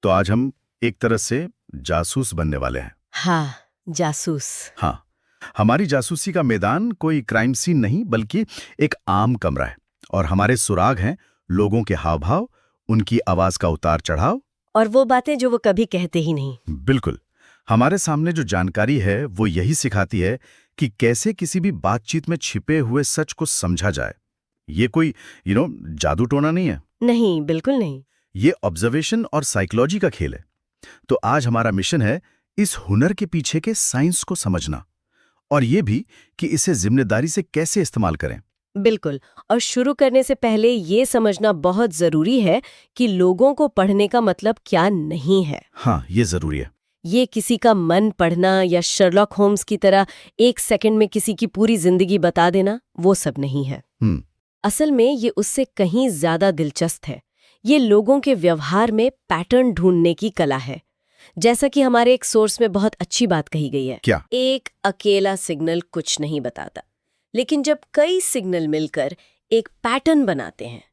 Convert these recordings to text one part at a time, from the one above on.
तो आज हम एक तरह से जासूस बनने वाले हैं। हाँ, जासूस। हाँ, हमारी जासूसी का मैदान कोई क्राइम सीन नहीं बल्कि एक आम कमरा है और हमारे सुराग हैं लोगों के हाव भाव, उनकी आवाज का उतार चढ़ाव। और वो बातें जो वो कभी कहते ही नहीं। बिल्कुल। हमारे सामने जो जानकारी है वो यही सिखाती है कि कैसे किसी भी बातचीत में छिपे हुए सच को समझा जाए। ये कोई जादू टोना नहीं है। नहीं, बिल्कुल नहीं। ये ऑब्जर्वेशन और साइकोलॉजी का खेल है। तो आज हमारा मिशन है इस हुनर के पीछे के साइंस को समझना और ये भी कि इसे जिम्मेदारी से कैसे इस्तेमाल करें। बिल्कुल। और शुरू करने से पहले ये समझना बहुत जरूरी है कि लोगों को पढ़ने का मतलब क्या नहीं है। हाँ, ये जरूरी है। ये किसी का मन पढ़ना या शर्लॉक होम्स की तरह 1 सेकंड में किसी की पूरी जिंदगी बता देना, वो सब नहीं है। असल में ये उससे कहीं ज्यादा दिलचस्प है। ये लोगों के व्यवहार में पैटर्न ढूंढने की कला है। जैसा कि हमारे एक सोर्स में बहुत अच्छी बात कही गई है। क्या? एक अकेला सिग्नल कुछ नहीं बताता, लेकिन जब कई सिग्नल मिलकर एक पैटर्न बनाते हैं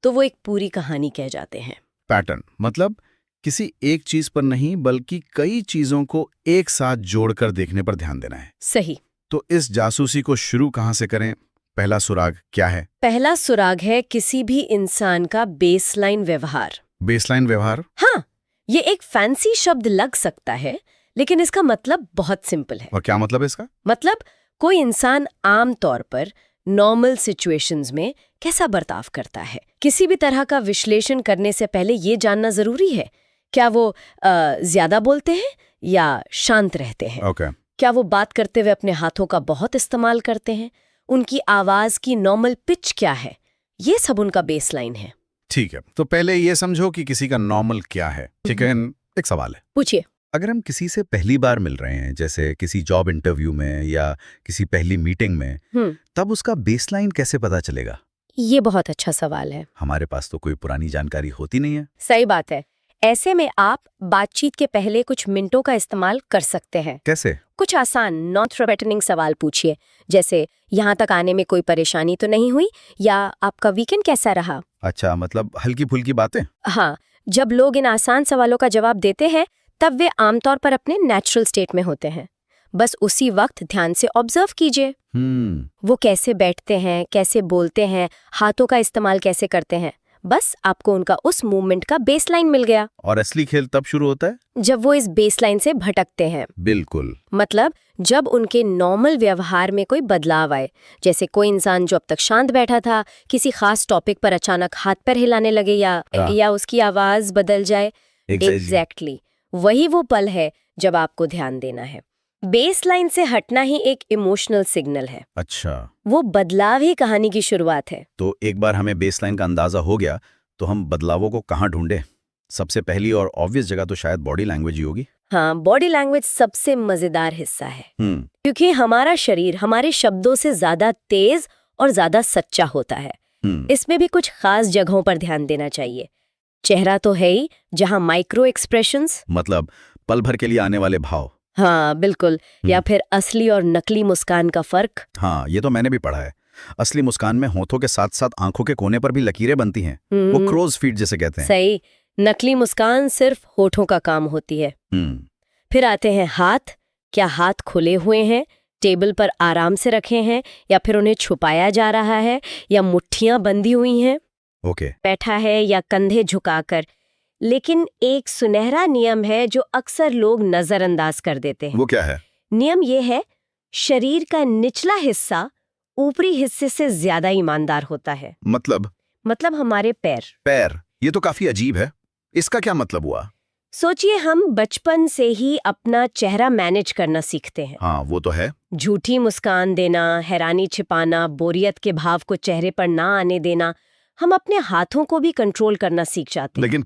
तो वो एक पूरी कहानी कह जाते हैं। पैटर्न मतलब किसी एक चीज पर नहीं बल्कि कई चीजों को एक साथ जोड़कर देखने पर ध्यान देना है। सही। तो इस जासूसी को शुरू कहां से करें? पहला सुराग क्या है? पहला सुराग है किसी भी इंसान का बेसलाइन व्यवहार। बेसलाइन व्यवहार? हाँ, ये एक फैंसी शब्द लग सकता है, लेकिन इसका मतलब बहुत सिंपल है। और क्या मतलब है इसका? मतलब कोई इंसान आम तौर पर नॉर्मल सिचुएशंस में कैसा बर्ताव करता है। किसी भी तरह का विश्लेषण करने से पहले ये जानना जरूरी है, क्या वो ज्यादा बोलते हैं या शांत रहते हैं? ओके। क्या वो बात करते हुए अपने हाथों का बहुत इस्तेमाल करते हैं? उनकी आवाज की नॉर्मल पिच क्या है? ये सब उनका बेसलाइन है। ठीक है, तो पहले ये समझो कि किसी का नॉर्मल क्या है। चिकन, एक सवाल है। पूछिए। अगर हम किसी से पहली बार मिल रहे हैं, जैसे किसी जॉब इंटरव्यू में या किसी पहली मीटिंग में, तब उसका बेसलाइन कैसे पता चलेगा? ये बहुत अच्छा सवाल है। हमारे पास तो कोई पुरानी जानकारी होती नहीं है। सही बात है। ऐसे में आप बातचीत के पहले कुछ मिनटों का इस्तेमाल कर सकते हैं। कैसे? कुछ आसान नॉन थ्रेटनिंग सवाल पूछिए, जैसे यहाँ तक आने में कोई परेशानी तो नहीं हुई, या आपका वीकेंड कैसा रहा। अच्छा, मतलब हल्की फुल्की बातें। हाँ, जब लोग इन आसान सवालों का जवाब देते हैं तब वे आमतौर पर अपने नेचुरल स्टेट में होते हैं। बस उसी वक्त ध्यान से ऑब्जर्व कीजिए। वो कैसे बैठते हैं, कैसे बोलते हैं, हाथों का इस्तेमाल कैसे करते हैं। बस आपको उनका उस मूवमेंट का बेसलाइन मिल गया। और असली खेल तब शुरू होता है जब वो इस बेसलाइन से भटकते हैं। बिल्कुल। मतलब जब उनके नॉर्मल व्यवहार में कोई बदलाव आए, जैसे कोई इंसान जो अब तक शांत बैठा था किसी खास टॉपिक पर अचानक हाथ पैर हिलाने लगे, या उसकी आवाज बदल जाए। एग्जैक्टली वही वो पल है जब आपको ध्यान देना है। बेसलाइन से हटना ही एक इमोशनल सिग्नल है। अच्छा, वो बदलाव ही कहानी की शुरुआत है। तो एक बार हमें बेसलाइन का अंदाजा हो गया तो हम बदलावों को कहाँ ढूंढें? सबसे पहली और ऑब्वियस जगह तो शायद बॉडी लैंग्वेज ही होगी। हाँ, बॉडी लैंग्वेज सबसे मजेदार हिस्सा है, क्योंकि हमारा शरीर हमारे शब्दों से ज्यादा तेज और ज्यादा सच्चा होता है। इसमें भी कुछ खास जगहों पर ध्यान देना चाहिए। चेहरा तो है ही, जहाँ माइक्रो एक्सप्रेशंस, मतलब पल भर के लिए आने वाले भाव। हाँ बिल्कुल। या फिर असली और नकली मुस्कान का फर्क। हाँ, ये तो मैंने भी पढ़ा है। असली मुस्कान में होठों के साथ साथ आंखों के कोने पर भी लकीरें बनती हैं। वो क्रोज फीट जिसे कहते हैं। सही। नकली मुस्कान सिर्फ होठों का काम होती है। फिर आते हैं हाथ। क्या हाथ खुले हुए हैं, टेबल पर आराम से रखे हैं, या फिर उन्हें छुपाया जा रहा है, या मुट्ठियां बंधी हुई हैं? ओके। बैठा है या कंधे झुकाकर। लेकिन एक सुनहरा नियम है जो अक्सर लोग नजरअंदाज कर देते हैं। वो क्या है? नियम ये है, शरीर का निचला हिस्सा ऊपरी हिस्से से ज्यादा ईमानदार होता है। मतलब हमारे पैर। ये तो काफी अजीब है। इसका क्या मतलब हुआ? सोचिए, हम बचपन से ही अपना चेहरा मैनेज करना सीखते हैं। हाँ, वो तो है। झूठी मुस्कान देना, हैरानी छिपाना, बोरियत के भाव को चेहरे पर ना आने देना। हम अपने हाथों को भी कंट्रोल करना सीख जाते हैं। लेकिन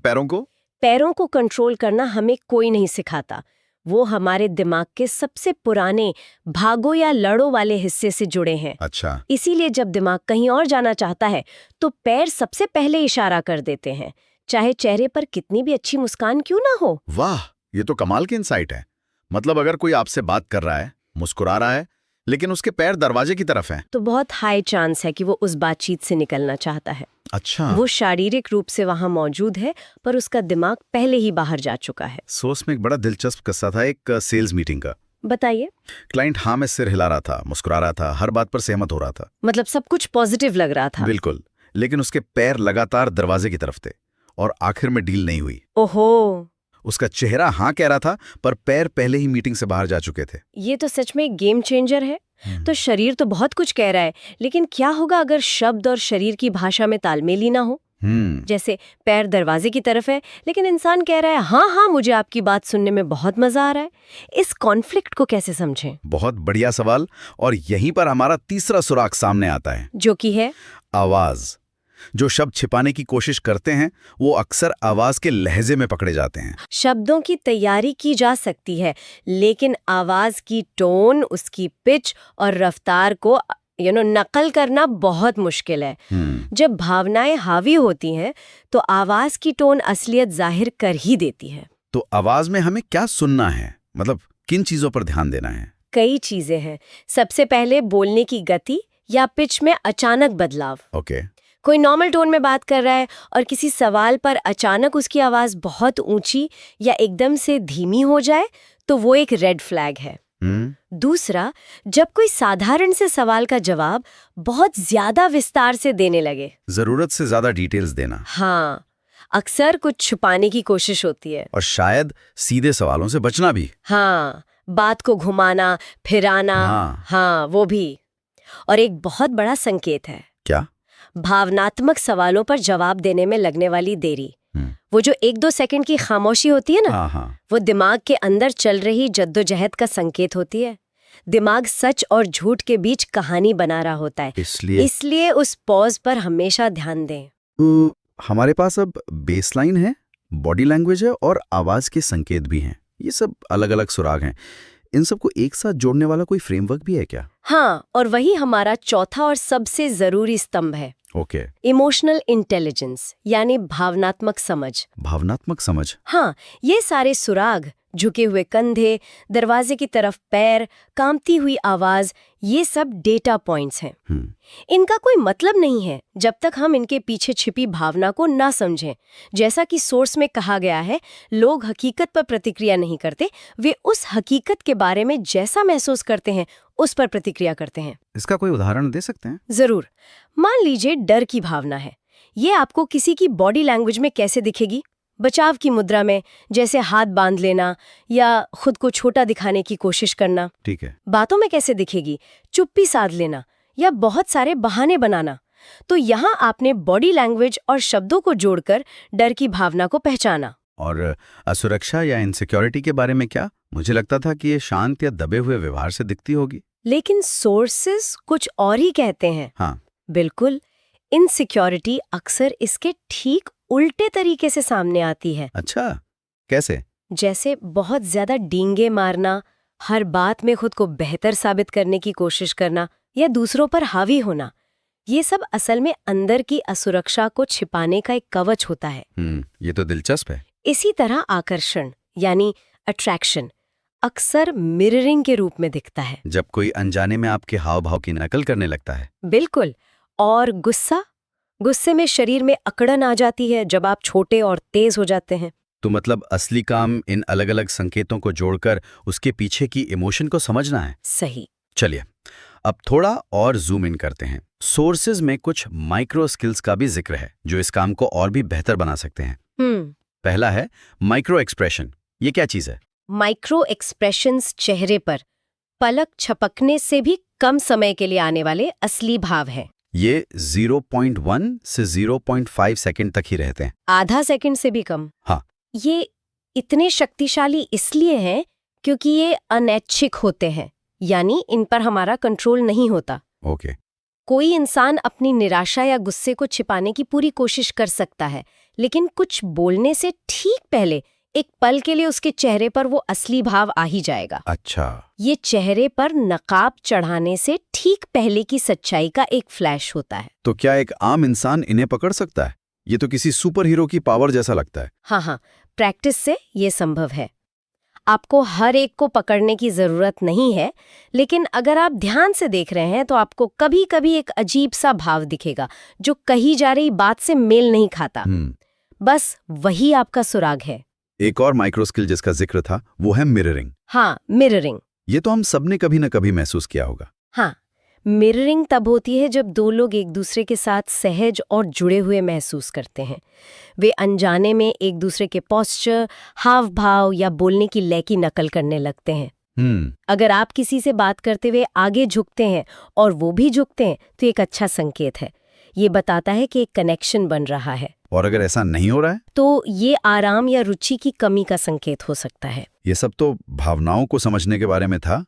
पैरों को कंट्रोल करना हमें कोई नहीं सिखाता। वो हमारे दिमाग के सबसे पुराने भागो या लड़ो वाले हिस्से से जुड़े हैं। अच्छा। इसीलिए जब दिमाग कहीं और जाना चाहता है तो पैर सबसे पहले इशारा कर देते हैं, चाहे चेहरे पर कितनी भी अच्छी मुस्कान क्यों ना हो। वाह, ये तो कमाल की इंसाइट है। मतलब अगर कोई आपसे बात कर रहा है, मुस्कुरा रहा है, लेकिन उसके पैर दरवाजे की तरफ हैं। तो बहुत हाई चांस है कि वो उस बातचीत से निकलना चाहता है। अच्छा। वो शारीरिक रूप से वहां मौजूद है, पर उसका दिमाग पहले ही बाहर जा चुका है। सोर्स में एक बड़ा दिलचस्प किस्सा था, एक सेल्स मीटिंग का। बताइए। क्लाइंट हाँ में सिर हिला रहा था, मुस्कुरा रहा था, हर बात पर सहमत हो रहा था। मतलब सब कुछ पॉजिटिव लग रहा था। बिल्कुल, लेकिन उसके पैर लगातार दरवाजे की तरफ थे और आखिर में डील नहीं हुई। ओहो, उसका चेहरा हाँ कह रहा था, पर पैर पहले ही मीटिंग से बाहर जा चुके थे। ये तो सच में एक गेम चेंजर है। तो शरीर तो बहुत कुछ कह रहा है, लेकिन क्या होगा अगर शब्द और शरीर की भाषा में तालमेल ही ना हो? जैसे पैर दरवाजे की तरफ है, लेकिन इंसान कह रहा है हाँ हाँ मुझे आपकी बात सुनने में बहुत मजा आ रहा है। इस कॉन्फ्लिक्ट को कैसे समझें? बहुत बढ़िया सवाल। और यहीं पर हमारा तीसरा सुराग सामने आता है, जो कि है आवाज। जो शब्द छिपाने की कोशिश करते हैं वो अक्सर आवाज के लहजे में पकड़े जाते हैं। शब्दों की तैयारी की जा सकती है, लेकिन आवाज की टोन, उसकी पिच और रफ्तार को नकल करना बहुत मुश्किल है। जब भावनाएं हावी होती हैं तो आवाज की टोन असलियत जाहिर कर ही देती है। तो आवाज में हमें क्या सुनना है, मतलब किन चीजों पर ध्यान देना है? कई चीजें हैं। सबसे पहले बोलने की गति या पिच में अचानक बदलाव। ओके। कोई नॉर्मल टोन में बात कर रहा है और किसी सवाल पर अचानक उसकी आवाज बहुत ऊंची या एकदम से धीमी हो जाए तो वो एक रेड फ्लैग है। दूसरा, जब कोई साधारण से सवाल का जवाब बहुत ज्यादा विस्तार से देने लगे, जरूरत से ज्यादा डिटेल्स देना। हाँ, अक्सर कुछ छुपाने की कोशिश होती है। और शायद सीधे सवालों से बचना भी। हाँ, बात को घुमाना फिराना। हाँ, वो भी। और एक बहुत बड़ा संकेत है। क्या? भावनात्मक सवालों पर जवाब देने में लगने वाली देरी। वो जो 1-2 सेकंड की खामोशी होती है ना, वो दिमाग के अंदर चल रही जद्दोजहद का संकेत होती है। दिमाग सच और झूठ के बीच कहानी बना रहा होता है, इसलिए उस पॉज पर हमेशा ध्यान दें। हमारे पास अब बेसलाइन है, बॉडी लैंग्वेज है और आवाज के संकेत भी हैं। ये सब अलग अलग सुराग हैं। इन सबको एक साथ जोड़ने वाला कोई फ्रेमवर्क भी है क्या? हाँ, और वही हमारा चौथा और सबसे जरूरी स्तंभ है। ओके। इमोशनल इंटेलिजेंस, यानी भावनात्मक समझ। भावनात्मक समझ। हाँ, ये सारे सुराग, झुके हुए कंधे, दरवाजे की तरफ पैर, कांपती हुई आवाज, ये सब डेटा पॉइंट्स हैं। इनका कोई मतलब नहीं है जब तक हम इनके पीछे छिपी भावना को ना समझें। जैसा कि सोर्स में कहा गया है, लोग हकीकत पर प्रतिक्रिया नहीं करते, वे उस हकीकत के बारे में जैसा महसूस करते हैं उस पर प्रतिक्रिया करते हैं। इसका कोई उदाहरण दे सकते हैं? जरूर। मान लीजिए डर की भावना है। ये आपको किसी की बॉडी लैंग्वेज में कैसे दिखेगी? बचाव की मुद्रा में, जैसे हाथ बांध लेना या खुद को छोटा दिखाने की कोशिश करना। ठीक है। बातों में कैसे दिखेगी? चुप्पी साध लेना या बहुत सारे बहाने बनाना। तो यहाँ आपने बॉडी लैंग्वेज और शब्दों को जोड़कर डर की भावना को पहचाना। और असुरक्षा या इनसिक्योरिटी के बारे में क्या? मुझे लगता था कि ये शांत या दबे हुए व्यवहार से दिखती होगी। लेकिन सोर्सेस कुछ और ही कहते हैं। हाँ, बिल्कुल। इनसिक्योरिटी अक्सर इसके ठीक उल्टे तरीके से सामने आती है। अच्छा, कैसे? जैसे बहुत ज्यादा डींगे मारना, हर बात में खुद को बेहतर साबित करने की कोशिश करना या दूसरों पर हावी होना। ये सब असल में अंदर की असुरक्षा को छिपाने का एक कवच होता है। ये तो दिलचस्प है। इसी तरह आकर्षण यानी अट्रैक्शन अक्सर मिररिंग के रूप में दिखता है, जब कोई अनजाने में आपके हाव भाव की नकल करने लगता है। बिल्कुल। और गुस्से में शरीर में अकड़न आ जाती है जब आप छोटे और तेज हो जाते हैं। तो मतलब असली काम इन अलग अलग संकेतों को जोड़कर उसके पीछे की इमोशन को समझना है। सही। चलिए अब थोड़ा और जूम इन करते हैं। सोर्सेज में कुछ माइक्रो स्किल्स का भी जिक्र है जो इस काम को और भी बेहतर बना सकते हैं। पहला है माइक्रो एक्सप्रेशन। ये क्या चीज है? माइक्रो एक्सप्रेशंस चेहरे पर पलक झपकने से भी कम समय के लिए आने वाले असली भाव हैं। ये 0.1 से 0.5 सेकंड तक ही रहते हैं। आधा सेकंड से भी कम। हाँ। ये इतने शक्तिशाली इसलिए हैं क्योंकि ये अनैच्छिक होते हैं, यानी इन पर हमारा कंट्रोल नहीं होता। ओके। कोई इंसान अपनी निराशा या गुस्से को छिपाने की पूरी कोशिश कर सकता है, लेकिन कुछ बोलने से ठीक पहले एक पल के लिए उसके चेहरे पर वो असली भाव आ ही जाएगा। अच्छा। ये चेहरे पर नकाब चढ़ाने से ठीक पहले की सच्चाई का एक फ्लैश होता है। तो क्या एक आम इंसान इन्हें पकड़ सकता है? ये तो किसी सुपर हीरो की पावर जैसा लगता है। हाँ, प्रैक्टिस से ये संभव है। आपको हर एक को पकड़ने की जरूरत नहीं है, लेकिन अगर आप ध्यान से देख रहे हैं तो आपको कभी-कभी एक अजीब सा भाव दिखेगा जो कही जा रही बात से मेल नहीं खाता। बस वही आपका सुराग है। एक और माइक्रो स्किल जिसका जिक्र था वो है मिररिंग। हाँ, मिररिंग। ये तो हम सबने कभी न कभी महसूस किया होगा। हाँ, मिररिंग तब होती है जब दो लोग एक दूसरे के साथ सहज और जुड़े हुए महसूस करते हैं। वे अनजाने में एक दूसरे के पोस्चर, हाव भाव या बोलने की लय की नकल करने लगते हैं। अगर आप किसी से बात करते हुए आगे झुकते हैं और वो भी झुकते हैं तो एक अच्छा संकेत है। ये बताता है कि एक कनेक्शन बन रहा है। और अगर ऐसा नहीं हो रहा है तो ये आराम या रुचि की कमी का संकेत हो सकता है। ये सब तो भावनाओं को समझने के बारे में था,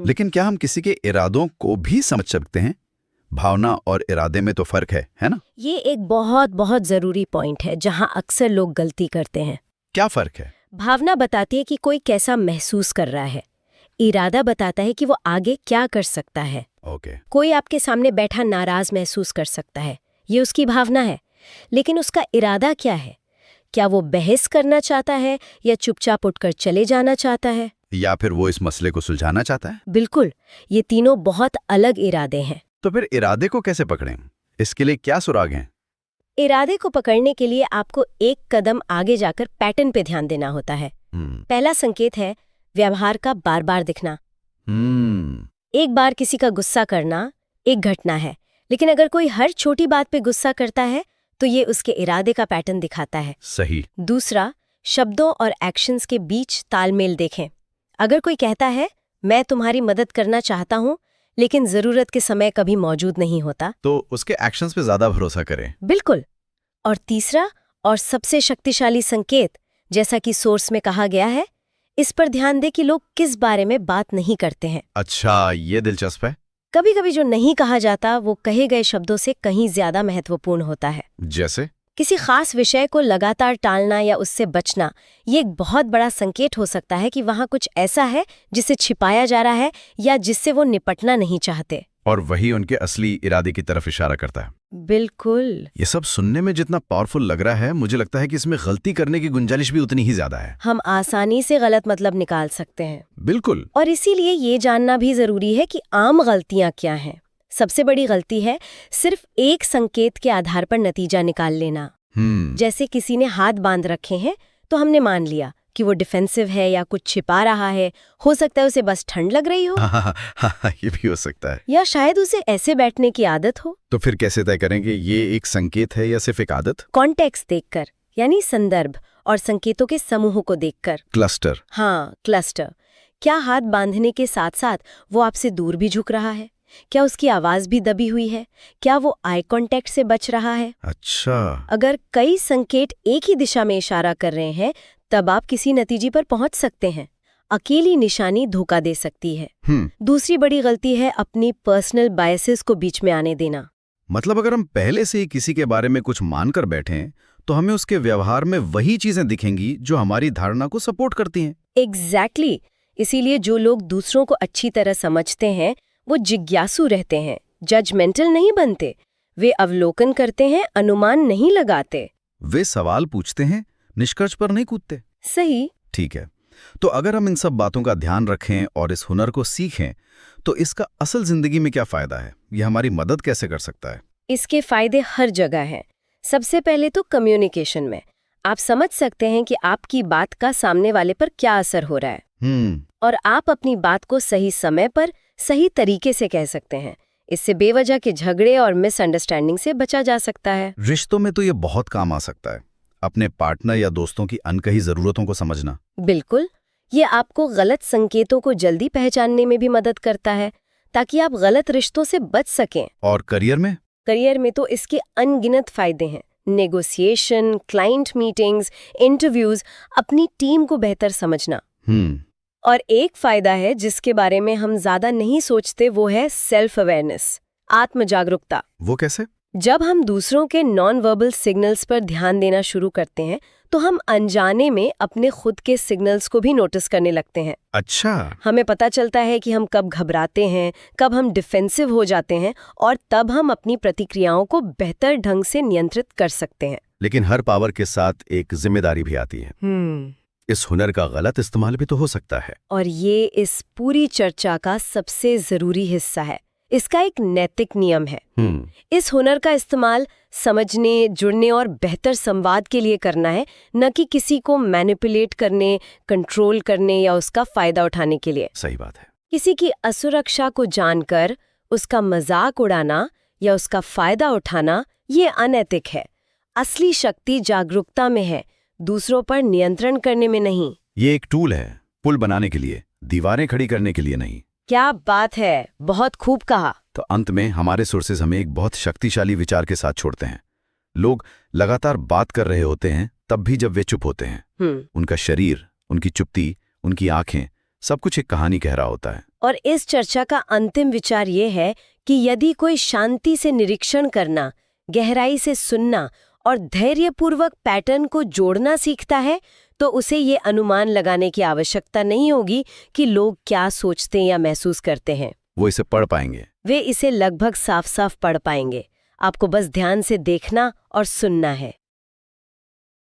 लेकिन क्या हम किसी के इरादों को भी समझ सकते हैं? भावना और इरादे में तो फर्क है ना? ये एक बहुत बहुत जरूरी पॉइंट है जहां अक्सर लोग गलती करते हैं। क्या फर्क है? भावना बताती है कि कोई कैसा महसूस कर रहा है। इरादा बताता है कि वो आगे क्या कर सकता है। ओके। कोई आपके सामने बैठा नाराज महसूस कर सकता है, ये उसकी भावना है, लेकिन उसका इरादा क्या है? क्या वो बहस करना चाहता है या चुपचाप उठकर चले जाना चाहता है? या फिर वो इस मसले को सुलझाना चाहता है? बिल्कुल, ये तीनों बहुत अलग इरादे हैं। तो फिर इरादे को कैसे पकड़ें? इसके लिए क्या सुराग हैं? इरादे को पकड़ने के लिए आपको एक कदम आगे जाकर पैटर्न पे ध्यान देना होता है। पहला संकेत है व्यवहार का बार बार दिखना। एक बार किसी का गुस्सा करना एक घटना है, लेकिन अगर कोई हर छोटी बात पे गुस्सा करता है तो ये उसके इरादे का पैटर्न दिखाता है। सही। दूसरा, शब्दों और एक्शंस के बीच तालमेल देखें। अगर कोई कहता है मैं तुम्हारी मदद करना चाहता हूँ, लेकिन जरूरत के समय कभी मौजूद नहीं होता, तो उसके एक्शंस पे ज्यादा भरोसा करें। बिल्कुल। और तीसरा और सबसे शक्तिशाली संकेत, जैसा कि सोर्स में कहा गया है, इस पर ध्यान दें कि लोग किस बारे में बात नहीं करते हैं। अच्छा, ये दिलचस्प है। कभी कभी जो नहीं कहा जाता वो कहे गए शब्दों से कहीं ज्यादा महत्वपूर्ण होता है। जैसे किसी खास विषय को लगातार टालना या उससे बचना, ये एक बहुत बड़ा संकेत हो सकता है कि वहाँ कुछ ऐसा है जिसे छिपाया जा रहा है या जिससे वो निपटना नहीं चाहते। और वही उनके असली इरादे की तरफ इशारा करता है। बिल्कुल। ये सब सुनने में जितना पावरफुल लग रहा है, मुझे लगता है कि इसमें गलती करने की गुंजाइश भी उतनी ही ज्यादा है। हम आसानी से गलत मतलब निकाल सकते हैं। बिल्कुल। और इसीलिए ये जानना भी जरूरी है कि आम गलतियां क्या हैं। सबसे बड़ी गलती है सिर्फ एक संकेत के आधार पर नतीजा निकाल लेना। जैसे किसी ने हाथ बांध रखे हैं तो हमने मान लिया कि वो डिफेंसिव है या कुछ छिपा रहा है। हो सकता है उसे बस ठंड लग रही हो। ये भी हो सकता है। या शायद उसे ऐसे बैठने की आदत हो। तो फिर कैसे तय करेंगे ये एक संकेत है या सिर्फ एक आदत? कॉन्टेक्स्ट देखकर, यानी संदर्भ और संकेतों के समूह को देखकर। क्लस्टर। हाँ, क्लस्टर। क्या हाथ बांधने के साथ साथ वो आपसे दूर भी झुक रहा है? क्या उसकी आवाज भी दबी हुई है? क्या वो आई कांटेक्ट से बच रहा है? अच्छा। अगर कई संकेत एक ही दिशा में इशारा कर रहे हैं, तब आप किसी नतीजे पर पहुंच सकते हैं। अकेली निशानी धोखा दे सकती है। दूसरी बड़ी गलती है अपनी पर्सनल बायसेस को बीच में आने देना। मतलब अगर हम पहले से ही किसी के बारे में कुछ मानकर बैठे तो हमें उसके व्यवहार में वही चीजें दिखेंगी जो हमारी धारणा को सपोर्ट करती हैं। एग्जैक्टली। इसीलिए जो लोग दूसरों को अच्छी तरह समझते हैं वो जिज्ञासु रहते हैं, जजमेंटल नहीं बनते। वे अवलोकन करते हैं, अनुमान नहीं लगाते। वे सवाल पूछते हैं, निष्कर्ष पर नहीं कूदते। सही। ठीक है, तो अगर हम इन सब बातों का ध्यान रखें और इस हुनर को सीखें तो इसका असल जिंदगी में क्या फायदा है? यह हमारी मदद कैसे कर सकता है? इसके फायदे हर जगह हैं। सबसे पहले तो कम्युनिकेशन में आप समझ सकते हैं कि आपकी बात का सामने वाले पर क्या असर हो रहा है। और आप अपनी बात को सही समय पर सही तरीके से कह सकते हैं। इससे बेवजह के झगड़े और मिसअंडरस्टैंडिंग से बचा जा सकता है। रिश्तों में तो ये बहुत काम आ सकता है, अपने पार्टनर या दोस्तों की अनकही जरूरतों को समझना। बिल्कुल। ये आपको गलत संकेतों को जल्दी पहचानने में भी मदद करता है ताकि आप गलत रिश्तों से बच सकें। और करियर में? करियर में तो इसके अनगिनत फायदे हैं। नेगोशिएशन, क्लाइंट मीटिंग्स, इंटरव्यूज, अपनी टीम को बेहतर समझना। और एक फायदा है जिसके बारे में हम ज्यादा नहीं सोचते, वो है सेल्फ अवेयरनेस, आत्म जागरूकता। वो कैसे? जब हम दूसरों के नॉन वर्बल सिग्नल्स पर ध्यान देना शुरू करते हैं तो हम अनजाने में अपने खुद के सिग्नल्स को भी नोटिस करने लगते हैं। अच्छा। हमें पता चलता है कि हम कब घबराते हैं, कब हम डिफेंसिव हो जाते हैं, और तब हम अपनी प्रतिक्रियाओं को बेहतर ढंग से नियंत्रित कर सकते हैं। लेकिन हर पावर के साथ एक जिम्मेदारी भी आती है। इस हुनर का गलत इस्तेमाल भी तो हो सकता है। और ये इस पूरी चर्चा का सबसे जरूरी हिस्सा है। इसका एक नैतिक नियम है। इस हुनर का इस्तेमाल समझने, जुड़ने और बेहतर संवाद के लिए करना है, न कि किसी को मैनिपुलेट करने, कंट्रोल करने या उसका फायदा उठाने के लिए। सही बात है। किसी की असुरक्षा को जानकर उसका मजाक उड़ाना या उसका फायदा उठाना ये अनैतिक है। असली शक्ति जागरूकता में है, दूसरों पर नियंत्रण करने में नहीं। ये एक टूल है, पुल बनाने के लिए, दीवारें खड़ी करने के लिए नहीं। क्या बात है, बहुत खूब कहा। तो अंत में हमारे सोर्सेज हमें एक बहुत शक्तिशाली विचार के साथ छोड़ते हैं। लोग लगातार बात कर रहे होते हैं, तब भी जब वे चुप होते हैं। उनका शरीर, उनकी चुप्पी, उनकी आंखें, सब कुछ एक कहानी कह रहा होता है। और इस चर्चा का अंतिम विचार ये है कि यदि कोई शांति से निरीक्षण करना, गहराई से सुनना और धैर्यपूर्वक पैटर्न को जोड़ना सीखता है, तो उसे ये अनुमान लगाने की आवश्यकता नहीं होगी कि लोग क्या सोचते या महसूस करते हैं। वो इसे पढ़ पाएंगे। वे इसे लगभग साफ साफ पढ़ पाएंगे। आपको बस ध्यान से देखना और सुनना है।